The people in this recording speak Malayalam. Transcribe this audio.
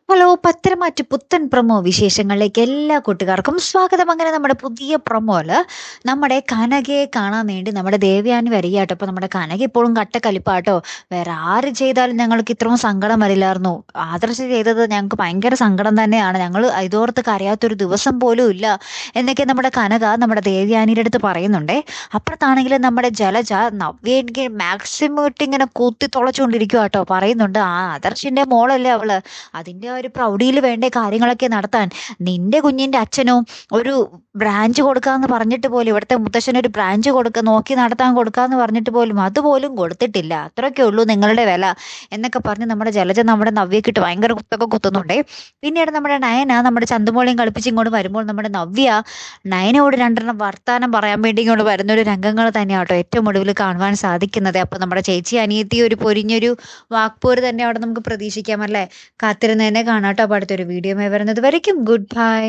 ഹലോ പത്തരമാറ്റ് പുത്തൻ പ്രൊമോ വിശേഷങ്ങളിലേക്ക് എല്ലാ കൂട്ടുകാർക്കും സ്വാഗതം. അങ്ങനെ നമ്മുടെ പുതിയ പ്രൊമോയില് നമ്മുടെ കനകയെ കാണാൻ വേണ്ടി നമ്മുടെ ദേവയാനി വരികയാട്ടോ. അപ്പൊ നമ്മുടെ കനക ഇപ്പോഴും കട്ടക്കലിപ്പാട്ടോ. വേറെ ആര് ചെയ്താലും ഞങ്ങൾക്ക് ഇത്രയും സങ്കടം വരില്ലായിരുന്നു. ആദർശ് ചെയ്തത് ഞങ്ങൾക്ക് ഭയങ്കര സങ്കടം തന്നെയാണ്. ഞങ്ങൾ ഇതോർത്ത് കരയാത്തൊരു ദിവസം പോലും ഇല്ല എന്നൊക്കെ നമ്മുടെ കനക നമ്മുടെ ദേവയാനിയുടെ അടുത്ത് പറയുന്നുണ്ടേ. അപ്പുറത്താണെങ്കിൽ നമ്മുടെ ജലജ നവ്യ മാക്സിമം ഇട്ട് ഇങ്ങനെ കുത്തി തുളച്ചുകൊണ്ടിരിക്കുക കേട്ടോ. പറയുന്നുണ്ട് ആ ആദർശിന്റെ മോളല്ലേ അവള്, അതിന്റെ ആ ഒരു പ്രൗഢിയിൽ വേണ്ട കാര്യങ്ങളൊക്കെ നടത്താൻ നിന്റെ കുഞ്ഞിന്റെ അച്ഛനോ ഒരു ബ്രാഞ്ച് കൊടുക്കാന്ന് പറഞ്ഞിട്ട് പോലും, ഇവിടുത്തെ മുത്തശ്ശനൊരു ബ്രാഞ്ച് നോക്കി നടത്താൻ കൊടുക്കാന്ന് പറഞ്ഞിട്ട് പോലും അതുപോലും കൊടുത്തിട്ടില്ല. അത്രയൊക്കെ ഉള്ളൂ നിങ്ങളുടെ വില എന്നൊക്കെ പറഞ്ഞ് നമ്മുടെ ജലജ നമ്മുടെ നവ്യക്കിട്ട് ഭയങ്കര കുത്തൊക്കെ കുത്തുന്നുണ്ടേ. പിന്നീട് നമ്മുടെ നയന നമ്മുടെ ചന്തുമോളെയും കളിപ്പിച്ച് ഇങ്ങോട്ട് വരുമ്പോൾ നമ്മുടെ നവ്യ നയനയോട് രണ്ടെണ്ണം വർത്താനം പറയാൻ വേണ്ടി ഇങ്ങോട്ട് വരുന്ന ഒരു രംഗങ്ങൾ തന്നെയാട്ടോ ഏറ്റവും ഒടുവിൽ കാണുവാൻ സാധിക്കുന്നത്. അപ്പൊ നമ്മുടെ ചേച്ചി അനിയത്തി ഒരു പൊരിഞ്ഞൊരു വാക്പോര് തന്നെ അവിടെ നമുക്ക് പ്രതീക്ഷിക്കാം അല്ലേ. കാത്തിരുന്നതിനെ കാണാട്ടോ. അപ്പോൾ അടുത്തൊരു വീഡിയോ വരുന്നത് വരയ്ക്കും ഗുഡ് ബൈ.